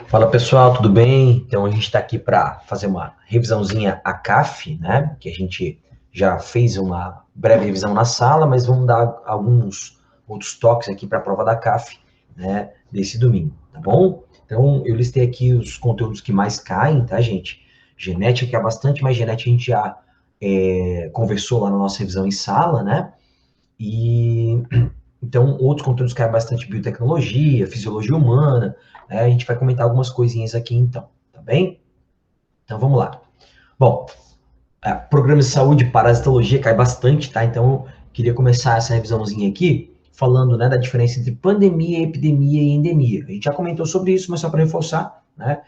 Fala pessoal, tudo bem? Então a gente está aqui para fazer uma revisãozinha a CAF, né? Que a gente já fez uma breve revisão na sala, mas vamos dar alguns outros toques aqui para a prova da CAF, né? Desse domingo, tá bom? Então eu listei aqui os conteúdos que mais caem, tá, gente? Genética que é bastante, mas genética a gente já conversou lá na nossa revisão em sala, né? E então, outros conteúdos caem bastante biotecnologia, fisiologia humana, né? A gente vai comentar algumas coisinhas aqui então, tá bem? Então, vamos lá. Bom, programa de saúde, parasitologia cai bastante, tá? Então, eu queria começar essa revisãozinha aqui falando, né, da diferença entre pandemia, epidemia e endemia. A gente já comentou sobre isso, mas só para reforçar, né?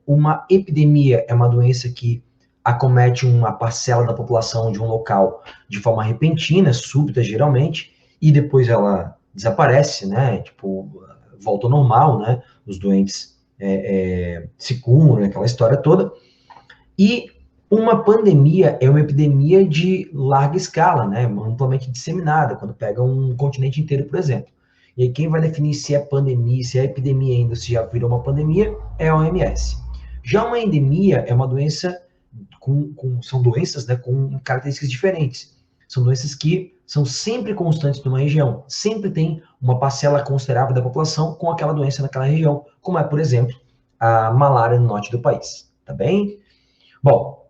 Uma epidemia é uma doença que acomete uma parcela da população de um local de forma repentina, súbita, geralmente, e depois ela desaparece, né? Tipo, volta ao normal, né? Os doentes se curam, aquela história toda. E uma pandemia é uma epidemia de larga escala, né? Amplamente disseminada, quando pega um continente inteiro, por exemplo. E aí quem vai definir se é pandemia, se é epidemia ainda, se já virou uma pandemia, é a OMS. Já uma endemia é uma doença são doenças, né, com características diferentes. São doenças que são sempre constantes numa região. Sempre tem uma parcela considerável da população com aquela doença naquela região, como é, por exemplo, a malária no norte do país. Tá bem? Bom,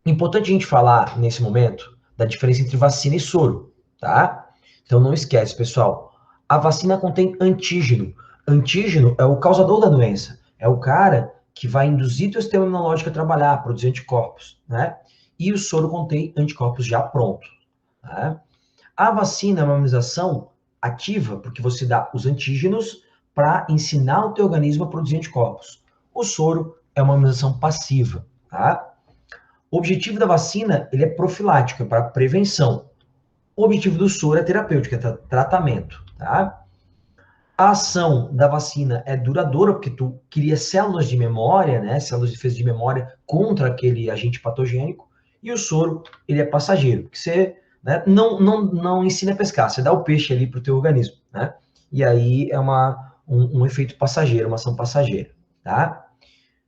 importante a gente falar nesse momento da diferença entre vacina e soro, tá? Então não esquece, pessoal. A vacina contém antígeno. Antígeno é o causador da doença. É o cara que vai induzir o teu sistema imunológico a trabalhar, a produzir anticorpos, né? E o soro contém anticorpos já prontos, né? A vacina é uma imunização ativa, porque você dá os antígenos para ensinar o teu organismo a produzir anticorpos. O soro é uma imunização passiva, tá? O objetivo da vacina, ele é profilático, é para prevenção. O objetivo do soro é terapêutico, é tratamento, tá? A ação da vacina é duradoura, porque tu cria células de memória, né? Células de defesa de memória contra aquele agente patogênico. E o soro, ele é passageiro, que você, né, não ensina a pescar, você dá o peixe ali para o teu organismo, né? E aí é um efeito passageiro, uma ação passageira, tá?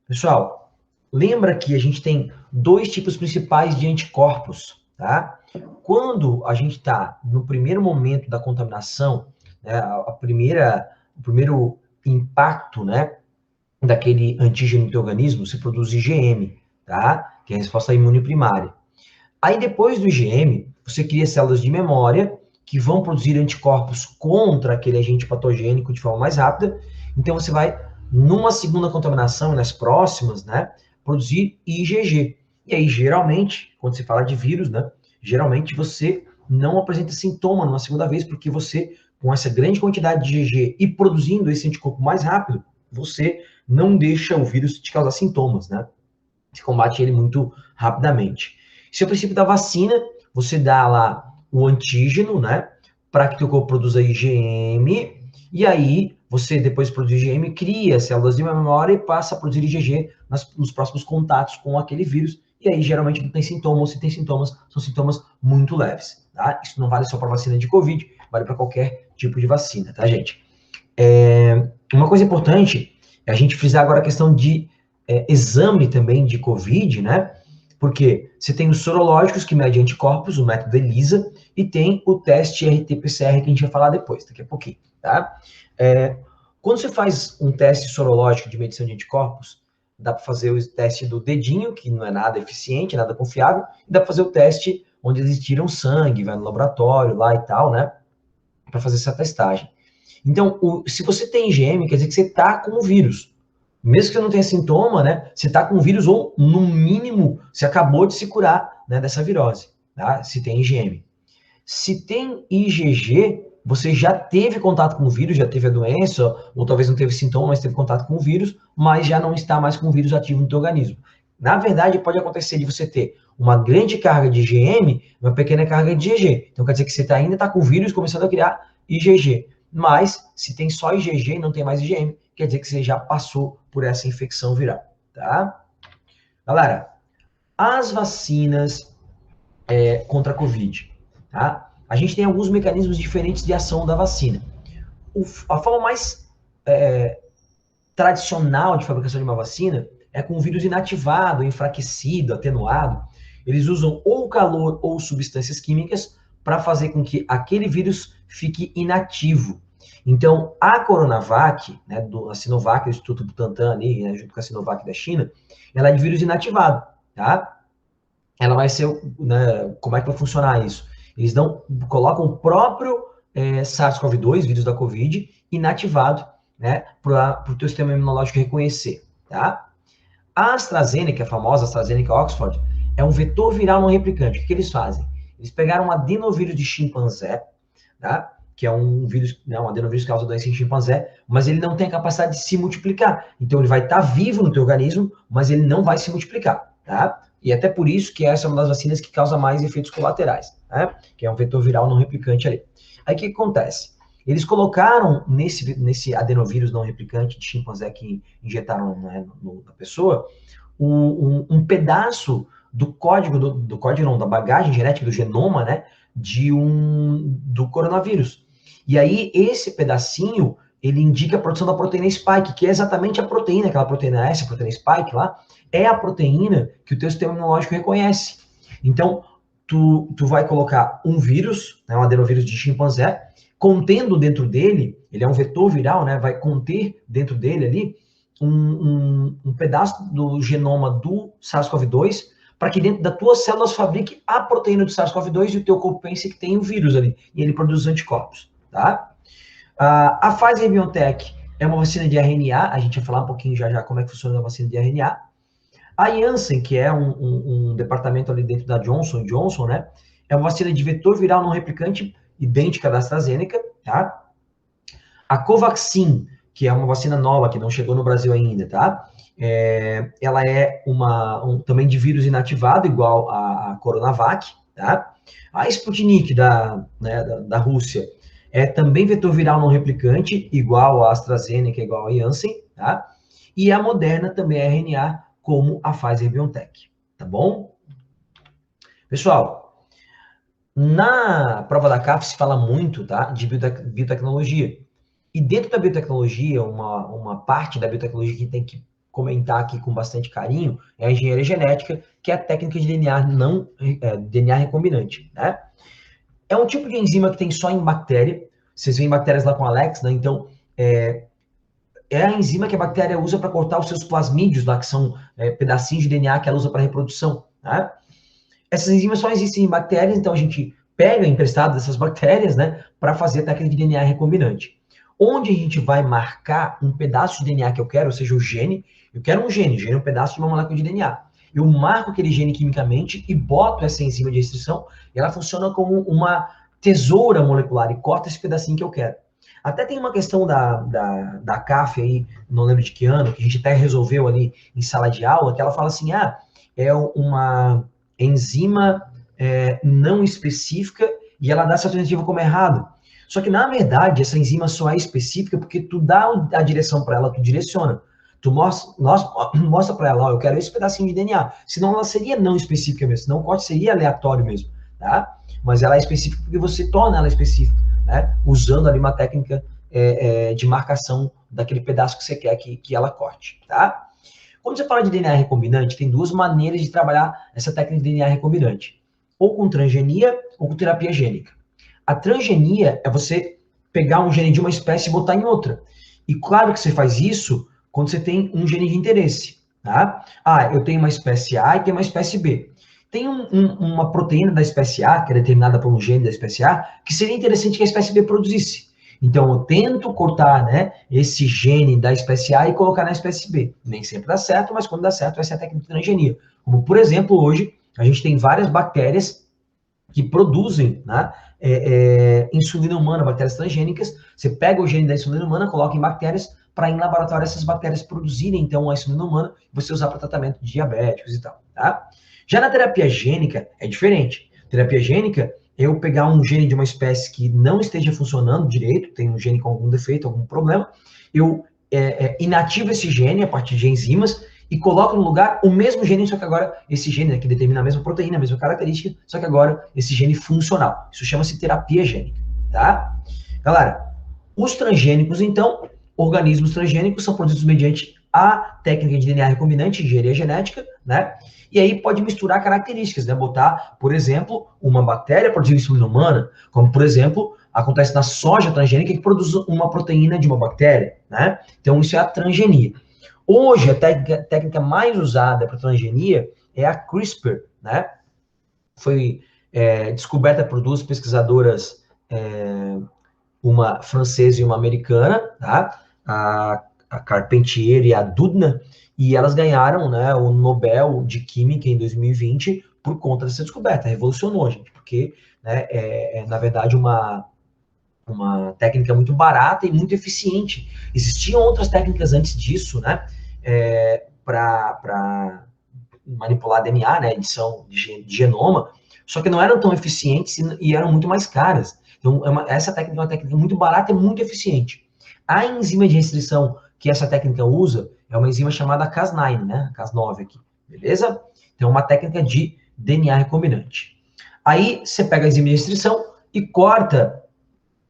Pessoal, lembra que a gente tem dois tipos principais de anticorpos, tá? Quando a gente está no primeiro momento da contaminação, né, o primeiro impacto, né, daquele antígeno no teu organismo, se produz IgM, tá? Que é a resposta imune primária. Aí depois do IgM, você cria células de memória que vão produzir anticorpos contra aquele agente patogênico de forma mais rápida. Então você vai, numa segunda contaminação, nas próximas, né, produzir IgG. E aí, geralmente, quando se fala de vírus, né, geralmente você não apresenta sintoma numa segunda vez, porque você, com essa grande quantidade de IgG e produzindo esse anticorpo mais rápido, você não deixa o vírus te causar sintomas, né? Você combate ele muito rapidamente. Esse é o princípio da vacina. Você dá lá o antígeno, né? Para que o teu corpo produza IgM. E aí, você, depois de produzir IgM, cria células de memória e passa a produzir IgG nos próximos contatos com aquele vírus. E aí, geralmente, não tem sintomas. Ou se tem sintomas, são sintomas muito leves. Tá? Isso não vale só para vacina de Covid, vale para qualquer tipo de vacina, tá, gente? Uma coisa importante é a gente frisar agora a questão de exame também de Covid, né? Porque você tem os sorológicos que medem anticorpos, o método ELISA, e tem o teste RT-PCR que a gente vai falar depois, daqui a pouquinho, tá? Quando você faz um teste sorológico de medição de anticorpos, dá para fazer o teste do dedinho, que não é nada eficiente, nada confiável, e dá para fazer o teste onde eles tiram sangue, vai no laboratório lá e tal, né? Para fazer essa testagem. Então, se você tem IgM, quer dizer que você está com o vírus. Mesmo que você não tenha sintoma, né? Você está com o vírus ou, no mínimo, você acabou de se curar, né, dessa virose, tá? Se tem IgM. Se tem IgG, você já teve contato com o vírus, já teve a doença, ou talvez não teve sintoma, mas teve contato com o vírus, mas já não está mais com o vírus ativo no teu organismo. Na verdade, pode acontecer de você ter uma grande carga de IgM, uma pequena carga de IgG. Então, quer dizer que você ainda está com o vírus começando a criar IgG. Mas, se tem só IgG e não tem mais IgM, quer dizer que você já passou por essa infecção viral, tá? Galera, as vacinas contra a Covid, tá? A gente tem alguns mecanismos diferentes de ação da vacina. A forma mais tradicional de fabricação de uma vacina é com o vírus inativado, enfraquecido, atenuado. Eles usam ou calor ou substâncias químicas para fazer com que aquele vírus fique inativo. Então, a Coronavac, né, a Sinovac, do Instituto Butantan ali, né, junto com a Sinovac da China, ela é de vírus inativado, tá? Ela vai ser, né, como é que vai funcionar isso? Eles colocam o próprio SARS-CoV-2, vírus da Covid, inativado, né, para o teu sistema imunológico reconhecer, tá? A AstraZeneca, a famosa AstraZeneca Oxford, é um vetor viral não replicante. O que eles fazem? Eles pegaram um adenovírus de chimpanzé, tá? Que é um vírus, né, um adenovírus que causa doença em chimpanzé, mas ele não tem a capacidade de se multiplicar. Então ele vai estar vivo no teu organismo, mas ele não vai se multiplicar, tá? E até por isso que essa é uma das vacinas que causa mais efeitos colaterais, né? Que é um vetor viral não replicante ali. Aí o que acontece? Eles colocaram nesse adenovírus não replicante de chimpanzé que injetaram, né, na pessoa, um pedaço do código, do código não, da bagagem genética, do genoma, né, do coronavírus. E aí, esse pedacinho, ele indica a produção da proteína spike, que é exatamente a proteína, aquela proteína S, a proteína spike lá, é a proteína que o teu sistema imunológico reconhece. Então, tu vai colocar um vírus, né, um adenovírus de chimpanzé, contendo dentro dele, ele é um vetor viral, né, vai conter dentro dele ali um pedaço do genoma do SARS-CoV-2, para que dentro das tuas células fabrique a proteína do SARS-CoV-2 e o teu corpo pense que tem um vírus ali, e ele produz anticorpos, tá? A Pfizer-BioNTech é uma vacina de RNA, a gente vai falar um pouquinho já como é que funciona a vacina de RNA. A Janssen, que é um departamento ali dentro da Johnson Johnson, né, é uma vacina de vetor viral não replicante, idêntica da AstraZeneca, tá? A Covaxin, que é uma vacina nova, que não chegou no Brasil ainda, tá? Ela é também de vírus inativado, igual a Coronavac, tá? A Sputnik, da Rússia, é também vetor viral não replicante, igual a AstraZeneca, igual a Janssen, tá? E a Moderna também é RNA, como a Pfizer-BioNTech, tá bom? Pessoal, na prova da CAF se fala muito, tá, de biotecnologia. E dentro da biotecnologia, uma parte da biotecnologia que tem que comentar aqui com bastante carinho é a engenharia genética, que é a técnica de DNA recombinante, né? É um tipo de enzima que tem só em bactéria. Vocês veem bactérias lá com o Alex, né? Então, é a enzima que a bactéria usa para cortar os seus plasmídeos lá, que são pedacinhos de DNA que ela usa para reprodução, né? Essas enzimas só existem em bactérias, então a gente pega emprestado dessas bactérias, né, para fazer a técnica de DNA recombinante. Onde a gente vai marcar um pedaço de DNA que eu quero, ou seja, o gene, eu quero um gene é um pedaço de uma molécula de DNA. Eu marco aquele gene quimicamente e boto essa enzima de restrição, e ela funciona como uma tesoura molecular e corta esse pedacinho que eu quero. Até tem uma questão da CAF aí, não lembro de que ano, que a gente até resolveu ali em sala de aula, que ela fala assim, é uma enzima não específica e ela dá essa alternativa como errado. Só que, na verdade, essa enzima só é específica porque tu dá a direção para ela, tu direciona. Tu mostra para ela, ó, eu quero esse pedacinho de DNA. Senão ela seria não específica mesmo, senão o corte seria aleatório mesmo, tá? Mas ela é específica porque você torna ela específica, né? Usando ali uma técnica de marcação daquele pedaço que você quer que ela corte, tá? Quando você fala de DNA recombinante, tem duas maneiras de trabalhar essa técnica de DNA recombinante. Ou com transgenia, ou com terapia gênica. A transgenia é você pegar um gene de uma espécie e botar em outra. E claro que você faz isso quando você tem um gene de interesse, tá? Eu tenho uma espécie A e tenho uma espécie B. Tem uma proteína da espécie A, que é determinada por um gene da espécie A, que seria interessante que a espécie B produzisse. Então, eu tento cortar, né, esse gene da espécie A e colocar na espécie B. Nem sempre dá certo, mas quando dá certo, essa é a técnica de transgenia. Como, por exemplo, hoje, a gente tem várias bactérias que produzem, né, insulina humana, bactérias transgênicas. Você pega o gene da insulina humana, coloca em bactérias, para em laboratório essas bactérias produzirem, então, a insulina humana, e você usar para tratamento de diabéticos e tal, tá? Já na terapia gênica, é diferente. Terapia gênica, eu pegar um gene de uma espécie que não esteja funcionando direito, tem um gene com algum defeito, algum problema, eu inativo esse gene a partir de enzimas e coloco no lugar o mesmo gene, só que agora esse gene, né, que determina a mesma proteína, a mesma característica, só que agora esse gene funcional. Isso chama-se terapia gênica, tá? Galera, os transgênicos, então, organismos transgênicos são produzidos mediante a técnica de DNA recombinante, engenharia genética, né? E aí pode misturar características, né? Botar, por exemplo, uma bactéria produzindo insulina humana, como, por exemplo, acontece na soja transgênica que produz uma proteína de uma bactéria, né? Então, isso é a transgenia. Hoje, a técnica mais usada para transgenia é a CRISPR, né? Foi descoberta por duas pesquisadoras, uma francesa e uma americana, tá? A Carpentier e a Doudna, e elas ganharam, né, o Nobel de Química em 2020 por conta dessa descoberta. Revolucionou, gente, porque, né, na verdade, uma técnica muito barata e muito eficiente. Existiam outras técnicas antes disso, né, para manipular DNA, né, edição de genoma, só que não eram tão eficientes e eram muito mais caras. Então, essa técnica é uma técnica muito barata e muito eficiente. A enzima de restrição que essa técnica usa é uma enzima chamada Cas9, né, Cas9 aqui, beleza? Então, é uma técnica de DNA recombinante. Aí, você pega a enzima de restrição e corta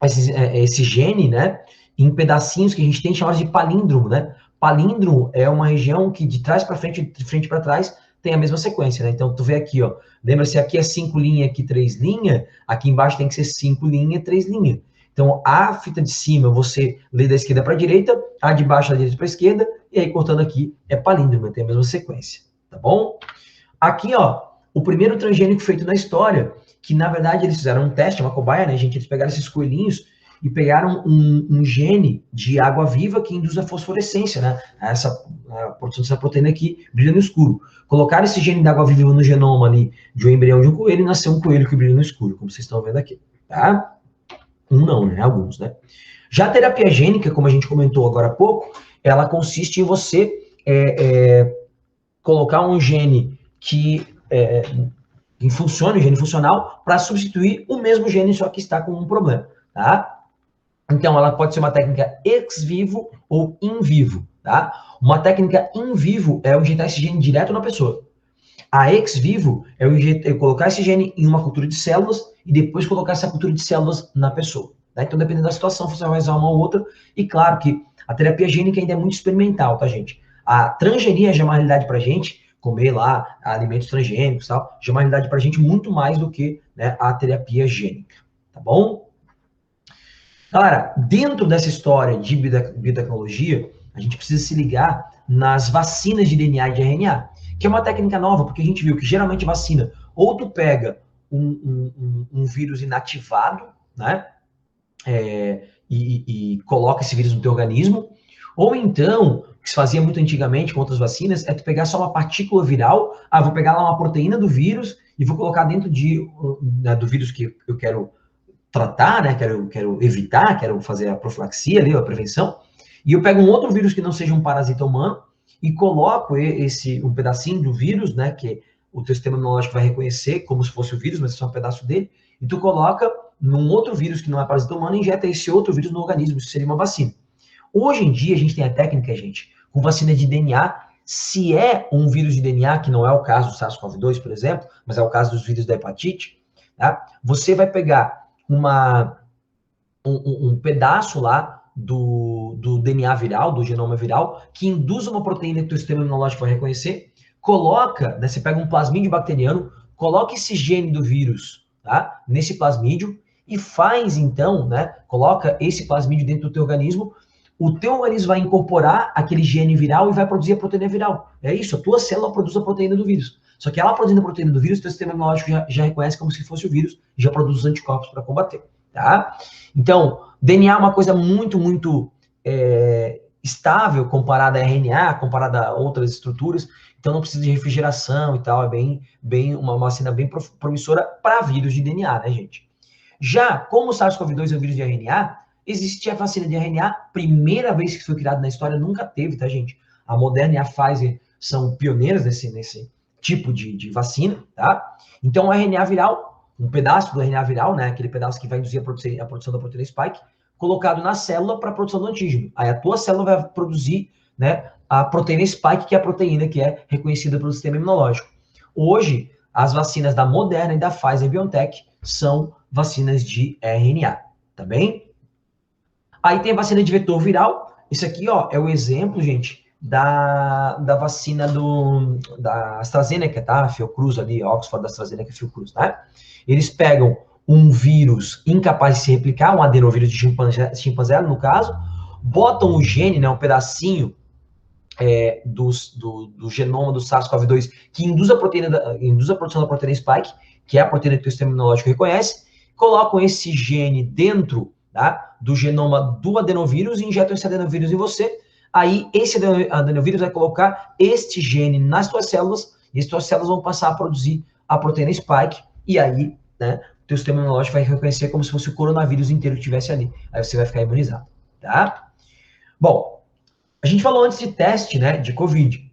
esse gene, né, em pedacinhos que a gente tem chamados de palíndromo, né? Palíndromo é uma região que de trás para frente, de frente para trás, tem a mesma sequência, né? Então, tu vê aqui, ó, lembra-se, aqui é 5 linhas, aqui 3 linhas, aqui embaixo tem que ser 5 linhas, 3 linhas. Então, a fita de cima você lê da esquerda para a direita, a de baixo da direita para a esquerda, e aí cortando aqui é palíndromo, tem a mesma sequência, tá bom? Aqui, ó, o primeiro transgênico feito na história, que na verdade eles fizeram um teste, uma cobaia, né, gente? Eles pegaram esses coelhinhos e pegaram um gene de água viva que induz a fosforescência, né? A produção dessa proteína que brilha no escuro. Colocaram esse gene de água viva no genoma ali de um embrião de um coelho e nasceu um coelho que brilha no escuro, como vocês estão vendo aqui, tá? Um não, né? Alguns, né? Já a terapia gênica, como a gente comentou agora há pouco, ela consiste em você colocar um gene que funcione, o gene funcional, para substituir o mesmo gene, só que está com um problema, tá? Então, ela pode ser uma técnica ex vivo ou in vivo, tá? Uma técnica in vivo é eu injetar esse gene direto na pessoa. A ex vivo é eu colocar esse gene em uma cultura de células e depois colocar essa cultura de células na pessoa. Tá? Então, dependendo da situação, você vai usar uma ou outra. E claro que a terapia gênica ainda é muito experimental, tá, gente? A transgenia já é uma realidade pra gente, comer lá alimentos transgênicos e tal, já é uma realidade pra gente muito mais do que, né, a terapia gênica, tá bom? Galera, dentro dessa história de biotecnologia, a gente precisa se ligar nas vacinas de DNA e de RNA, que é uma técnica nova, porque a gente viu que geralmente vacina, ou tu pega um vírus inativado, né, e coloca esse vírus no teu organismo, ou então, o que se fazia muito antigamente com outras vacinas, é tu pegar só uma partícula viral, vou pegar lá uma proteína do vírus e vou colocar dentro do vírus que eu quero tratar, né, quero evitar, quero fazer a profilaxia ali, a prevenção, e eu pego um outro vírus que não seja um parasita humano e coloco um pedacinho do vírus, né, que o teu sistema imunológico vai reconhecer como se fosse o vírus, mas é só um pedaço dele, e tu coloca num outro vírus que não é parasita humano e injeta esse outro vírus no organismo, isso seria uma vacina. Hoje em dia, a gente tem a técnica, gente, com vacina de DNA, se é um vírus de DNA, que não é o caso do SARS-CoV-2, por exemplo, mas é o caso dos vírus da hepatite, tá? Você vai pegar um pedaço lá do DNA viral, do genoma viral, que induz uma proteína que o sistema imunológico vai reconhecer, coloca, né, você pega um plasmídio bacteriano, coloca esse gene do vírus, tá, nesse plasmídio e faz, então, né, coloca esse plasmídio dentro do teu organismo, o teu organismo vai incorporar aquele gene viral e vai produzir a proteína viral. É isso, a tua célula produz a proteína do vírus. Só que ela produzindo a proteína do vírus, o teu sistema imunológico já reconhece como se fosse o vírus e já produz os anticorpos para combater, tá? Então, DNA é uma coisa muito, muito estável comparada a RNA, comparada a outras estruturas, então não precisa de refrigeração e tal, é bem uma vacina bem promissora para vírus de DNA, né, gente? Já como o SARS-CoV-2 é um vírus de RNA, existe a vacina de RNA, primeira vez que foi criada na história, nunca teve, tá, gente? A Moderna e a Pfizer são pioneiras nesse tipo de vacina, tá? Então, o RNA viral, um pedaço do RNA viral, né, aquele pedaço que vai induzir a produção da proteína spike, colocado na célula para a produção do antígeno. Aí a tua célula vai produzir, né, a proteína spike, que é a proteína que é reconhecida pelo sistema imunológico. Hoje, as vacinas da Moderna e da Pfizer BioNTech são vacinas de RNA, tá bem? Aí tem a vacina de vetor viral, isso aqui, ó, é o exemplo, gente, da vacina da AstraZeneca, tá? Fiocruz ali, Oxford, da AstraZeneca, Fiocruz, né? Eles pegam um vírus incapaz de se replicar, um adenovírus de chimpanzé, no caso, botam o gene, né, um pedacinho do genoma do SARS-CoV-2 que induz a produção da proteína spike, que é a proteína que o sistema imunológico reconhece, colocam esse gene dentro, tá, do genoma do adenovírus e injetam esse adenovírus em você. Aí esse adenovírus vai colocar este gene nas tuas células e as tuas células vão passar a produzir a proteína spike e aí, né, o teu sistema imunológico vai reconhecer como se fosse o coronavírus inteiro que estivesse ali. Aí você vai ficar imunizado, tá? Bom, a gente falou antes de teste, né, de COVID.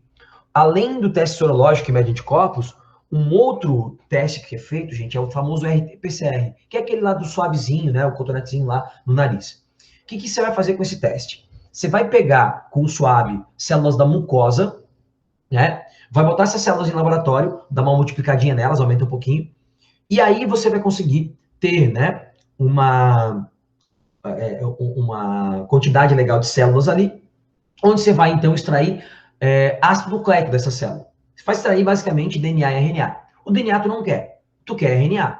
Além do teste sorológico que mede anticorpos, um outro teste que é feito, gente, é o famoso RT-PCR, que é aquele lá do suavezinho, né, o cotonetezinho lá no nariz. O que você vai fazer com esse teste? Você vai pegar com o suave células da mucosa, né, vai botar essas células em laboratório, dar uma multiplicadinha nelas, aumenta um pouquinho, e aí você vai conseguir ter, né, uma quantidade legal de células ali, onde você vai, então, extrair ácido nucleico dessa célula. Você vai extrair, basicamente, DNA e RNA. O DNA tu não quer, tu quer RNA.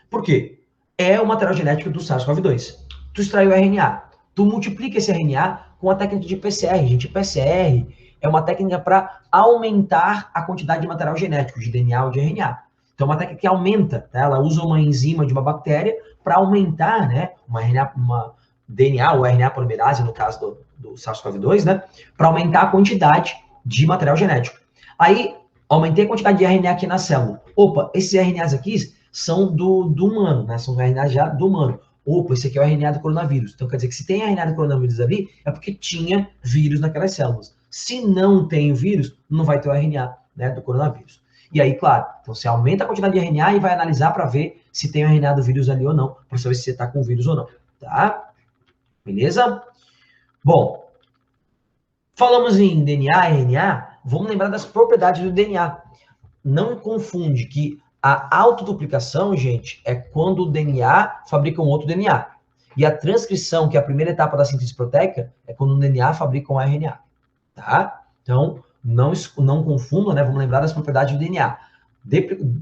Por quê? É o material genético do SARS-CoV-2. Tu extraiu o RNA, tu multiplica esse RNA com a técnica de PCR. Gente, PCR é uma técnica para aumentar a quantidade de material genético, de DNA ou de RNA. Então, é uma técnica que aumenta, tá? Ela usa uma enzima de uma bactéria para aumentar, né, uma DNA ou RNA polimerase, no caso do SARS-CoV-2, né, para aumentar a quantidade de material genético. Aí, aumentei a quantidade de RNA aqui na célula. Opa, esses RNAs aqui são do humano, né, são RNAs já do humano. Opa, esse aqui é o RNA do coronavírus. Então, quer dizer que se tem RNA do coronavírus ali, é porque tinha vírus naquelas células. Se não tem o vírus, não vai ter o RNA, né, do coronavírus. E aí, claro, então você aumenta a quantidade de RNA e vai analisar para ver se tem o RNA do vírus ali ou não, para saber se você está com o vírus ou não, tá? Beleza? Bom, falamos em DNA e RNA, vamos lembrar das propriedades do DNA. Não confunde que a autoduplicação, gente, é quando o DNA fabrica um outro DNA. E a transcrição, que é a primeira etapa da síntese proteica, é quando o DNA fabrica um RNA, tá? Então, não confundam, né? Vamos lembrar das propriedades do DNA.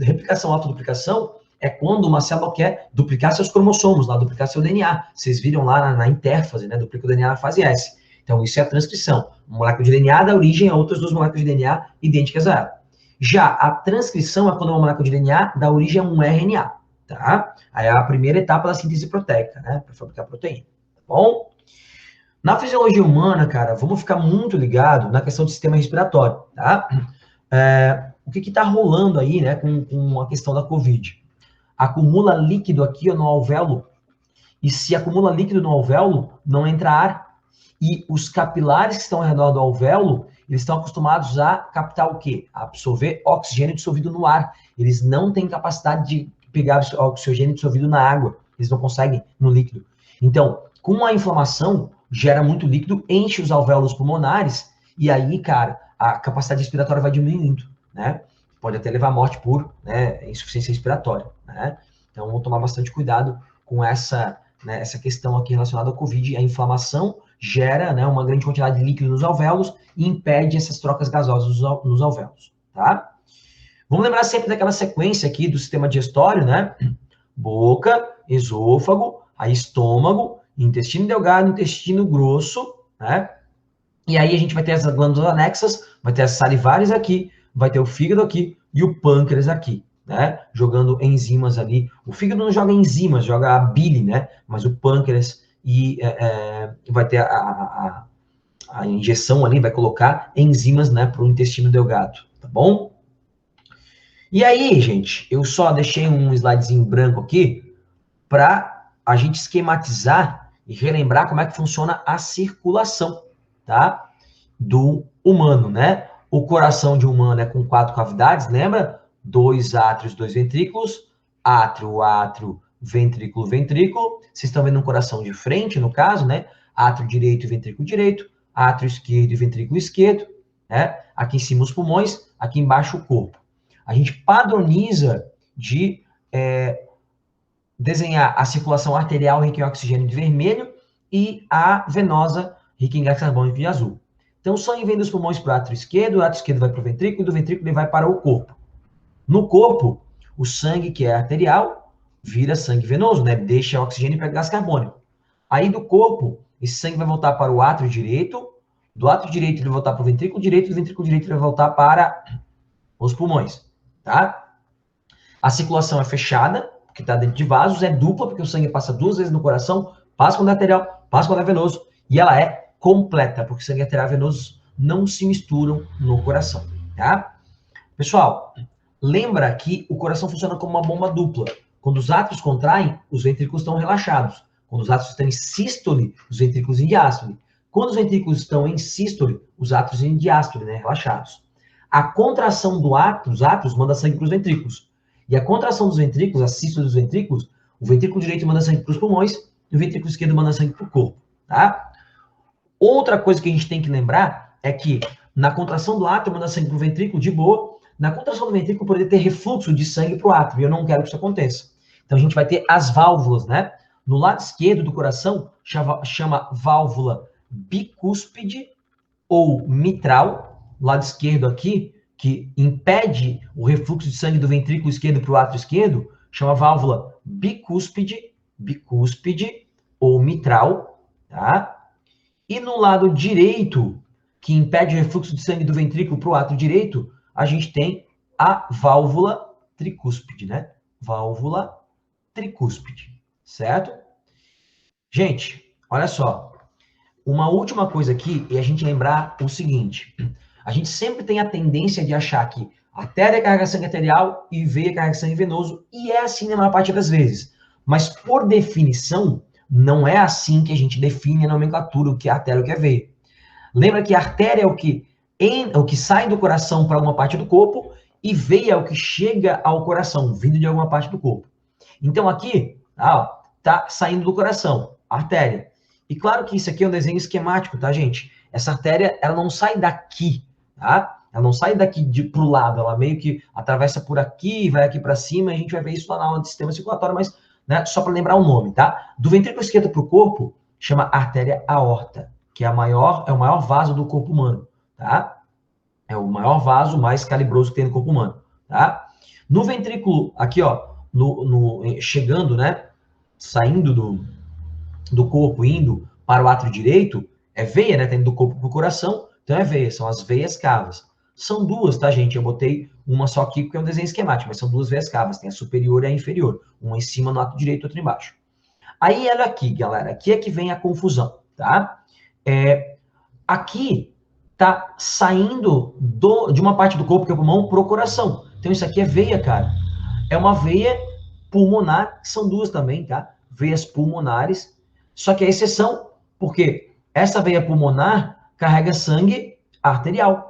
Replicação, autoduplicação é quando uma célula quer duplicar seus cromossomos, lá, duplicar seu DNA. Vocês viram lá na intérfase, né? Duplica o DNA na fase S. Então, isso é a transcrição. Uma molécula de DNA dá origem a outras duas moléculas de DNA idênticas a ela. Já a transcrição é quando uma molécula de DNA dá origem a um RNA, tá? Aí é a primeira etapa da síntese proteica, né? Para fabricar proteína, tá bom? Na fisiologia humana, cara, vamos ficar muito ligado na questão do sistema respiratório, tá? O que está rolando aí, né, com a questão da Covid? Acumula líquido aqui no alvéolo, e se acumula líquido no alvéolo, não entra ar. E os capilares que estão ao redor do alvéolo, eles estão acostumados a captar o quê? A absorver oxigênio dissolvido no ar. Eles não têm capacidade de pegar oxigênio dissolvido na água. Eles não conseguem no líquido. Então, com a inflamação, gera muito líquido, enche os alvéolos pulmonares, e aí, cara, a capacidade respiratória vai diminuindo, né? Pode até levar à morte por, né, insuficiência respiratória, né? Então, vamos tomar bastante cuidado com essa, né, essa questão aqui relacionada ao Covid. A inflamação gera, né, uma grande quantidade de líquido nos alvéolos e impede essas trocas gasosas nos alvéolos, tá? Vamos lembrar sempre daquela sequência aqui do sistema digestório, né? Boca, esôfago, aí estômago, intestino delgado, intestino grosso, né? E aí a gente vai ter as glândulas anexas, vai ter as salivares aqui, vai ter o fígado aqui e o pâncreas aqui, né? Jogando enzimas ali. O fígado não joga enzimas, joga a bile, né? Mas o pâncreas vai ter a injeção ali, vai colocar enzimas, né, para o intestino delgado, tá bom? E aí, gente, eu só deixei um slidezinho branco aqui para a gente esquematizar e relembrar como é que funciona a circulação, tá? Do humano, né? O coração de um humano é com 4 cavidades, lembra? 2 átrios, 2 ventrículos, átrio, ventrículo, ventrículo. Vocês estão vendo um coração de frente, no caso, né? Átrio direito e ventrículo direito, átrio esquerdo e ventrículo esquerdo, né? Aqui em cima os pulmões, aqui embaixo o corpo. A gente padroniza de desenhar a circulação arterial rica em oxigênio de vermelho e a venosa rica em gás carbônico de azul. Então, o sangue vem dos pulmões para o átrio esquerdo vai para o ventrículo, e do ventrículo ele vai para o corpo. No corpo, o sangue que é arterial vira sangue venoso, né? Deixa oxigênio e pega gás carbônico. Aí do corpo, esse sangue vai voltar para o átrio direito, do átrio direito ele vai voltar para o ventrículo direito, do ventrículo direito ele vai voltar para os pulmões, tá? A circulação é fechada, porque está dentro de vasos, é dupla, porque o sangue passa 2 vezes no coração, passa quando é arterial, passa quando é venoso, e ela é completa, porque sangue arterial e venoso não se misturam no coração, tá? Pessoal, lembra que o coração funciona como uma bomba dupla. Quando os átrios contraem, os ventrículos estão relaxados. Quando os átrios estão em sístole, os ventrículos em diástole. Quando os ventrículos estão em sístole, os átrios em diástole, né, relaxados. A contração dos átrios manda sangue para os ventrículos. E a contração dos ventrículos, a sístole dos ventrículos, o ventrículo direito manda sangue para os pulmões e o ventrículo esquerdo manda sangue para o corpo, tá? Outra coisa que a gente tem que lembrar é que na contração do átrio manda sangue para o ventrículo de boa, na contração do ventrículo poderia ter refluxo de sangue para o átrio, e eu não quero que isso aconteça. Então a gente vai ter as válvulas, né? No lado esquerdo do coração, chama válvula bicúspide ou mitral, lado esquerdo aqui, que impede o refluxo de sangue do ventrículo esquerdo para o átrio esquerdo, chama válvula bicúspide ou mitral, tá? E no lado direito, que impede o refluxo de sangue do ventrículo para o átrio direito, a gente tem a válvula tricúspide, né? Válvula tricúspide, certo? Gente, olha só. Uma última coisa aqui é a gente lembrar o seguinte. A gente sempre tem a tendência de achar que artéria carrega sangue arterial e veia carrega sangue venoso, e é assim na maior parte das vezes. Mas, por definição, não é assim que a gente define a nomenclatura, o que é artéria e o que é veia. Lembra que artéria é o que sai do coração para alguma parte do corpo, e veia é o que chega ao coração, vindo de alguma parte do corpo. Então, aqui, tá saindo do coração, artéria. E claro que isso aqui é um desenho esquemático, tá, gente? Essa artéria, ela não sai daqui, tá? Ela não sai daqui pro lado, ela meio que atravessa por aqui, vai aqui para cima, a gente vai ver isso lá na aula de sistema circulatório, mas, né, só para lembrar o nome, tá? Do ventrículo esquerdo pro corpo, chama artéria aorta, que é o maior vaso do corpo humano, tá? É o maior vaso mais calibroso que tem no corpo humano, tá? No ventrículo, aqui, ó, chegando, né, saindo do corpo, indo para o átrio direito, é veia, né, tá indo do corpo para o coração, então é veia, são as veias cavas. São duas, tá, gente? Eu botei uma só aqui porque é um desenho esquemático, mas são duas veias cavas, tem a superior e a inferior, uma em cima no átrio direito e outra embaixo. Aí, olha aqui, galera, aqui é que vem a confusão, tá? Aqui tá saindo de uma parte do corpo, que é o pulmão, pro coração. Então, isso aqui é veia, cara. É uma veia pulmonar, são duas também, tá? Veias pulmonares, só que é exceção, porque essa veia pulmonar carrega sangue arterial.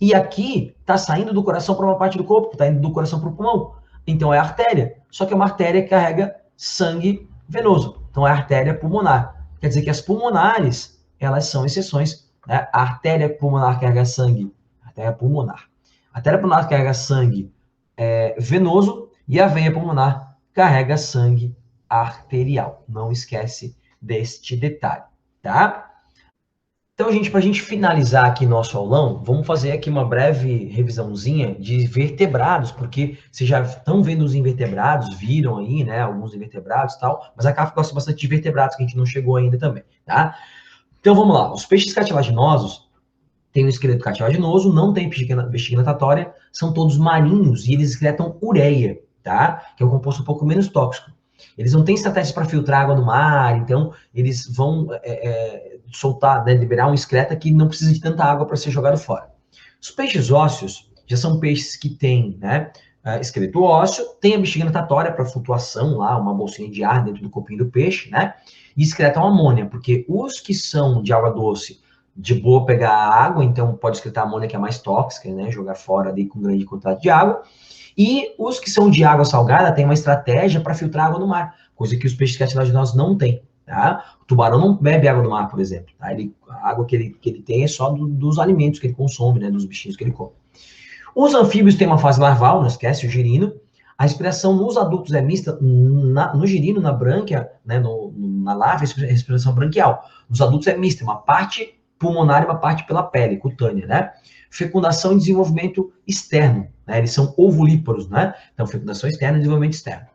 E aqui tá saindo do coração para uma parte do corpo, tá indo do coração para o pulmão. Então é artéria, só que é uma artéria que carrega sangue venoso. Então é artéria pulmonar. Quer dizer que as pulmonares, elas são exceções, né? A artéria pulmonar carrega sangue, artéria pulmonar. A artéria pulmonar carrega sangue venoso e a veia pulmonar carrega sangue arterial. Não esquece deste detalhe, tá? Então, gente, para a gente finalizar aqui nosso aulão, vamos fazer aqui uma breve revisãozinha de vertebrados, porque vocês já estão vendo os invertebrados, viram aí, né, alguns invertebrados e tal, mas a CAF gosta bastante de vertebrados, que a gente não chegou ainda também, tá? Então, vamos lá. Os peixes cartilaginosos têm um esqueleto cartilaginoso, não tem bexiga natatória, são todos marinhos e eles excretam ureia, tá? Que é um composto um pouco menos tóxico. Eles não têm estratégias para filtrar água no mar, então eles vão soltar, né, liberar um excreta que não precisa de tanta água para ser jogado fora. Os peixes ósseos já são peixes que têm, né, esqueleto ósseo, tem a bexiga natatória para flutuação lá, uma bolsinha de ar dentro do corpinho do peixe, né, e excretam amônia, porque os que são de água doce, de boa pegar água, então pode excretar amônia que é mais tóxica, né, jogar fora ali com grande quantidade de água. E os que são de água salgada têm uma estratégia para filtrar água no mar, coisa que os peixes cartilaginosos não têm, tá? O tubarão não bebe água do mar, por exemplo, tá? A água que ele tem é só dos alimentos que ele consome, né? Dos bichinhos que ele come. Os anfíbios têm uma fase larval, não esquece, o girino. A respiração nos adultos é mista, no girino, na brânquia, né, na larva, é respiração branquial. Nos adultos é mista, uma parte pulmonar e uma parte pela pele, cutânea, né? Fecundação e desenvolvimento externo, né? Eles são ovulíparos, né? Então, fecundação externa e desenvolvimento externo.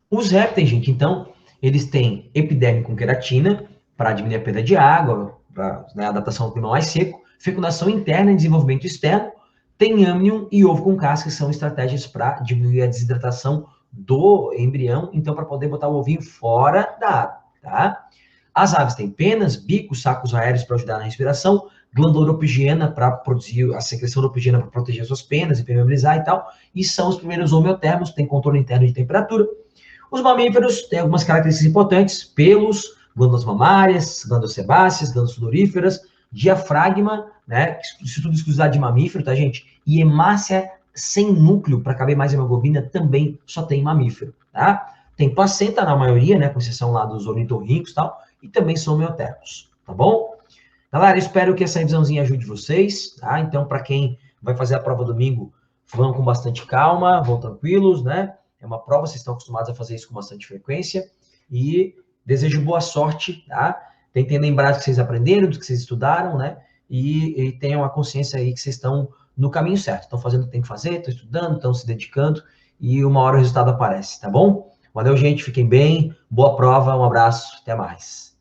Os répteis, gente, então, eles têm epiderme com queratina, para diminuir a perda de água, para, né, adaptação ao clima mais seco, fecundação interna e desenvolvimento externo, tem âmnion e ovo com casca, que são estratégias para diminuir a desidratação do embrião, então para poder botar o ovinho fora da água, tá? As aves têm penas, bicos, sacos aéreos para ajudar na respiração, glândula uropigiana para produzir a secreção uropigiana para proteger suas penas, impermeabilizar e tal, e são os primeiros homeotermos, tem controle interno de temperatura. Os mamíferos têm algumas características importantes: pelos, glândulas mamárias, glândulas sebáceas, glândulas sudoríferas, diafragma, né? Isso tudo exclusividade de mamífero, tá, gente? E hemácia sem núcleo, para caber mais hemoglobina, também só tem mamífero, tá? Tem placenta na maioria, né? Com exceção lá dos ornitorrincos e tal, e também são homeotermos, tá bom? Galera, espero que essa revisãozinha ajude vocês, tá? Então, para quem vai fazer a prova domingo, vão com bastante calma, vão tranquilos, né? É uma prova, vocês estão acostumados a fazer isso com bastante frequência. E desejo boa sorte, tá? Tentem lembrar do que vocês aprenderam, do que vocês estudaram, né? E tenham a consciência aí que vocês estão no caminho certo. Estão fazendo o que tem que fazer, estão estudando, estão se dedicando, e uma hora o resultado aparece, tá bom? Valeu, gente. Fiquem bem. Boa prova. Um abraço. Até mais.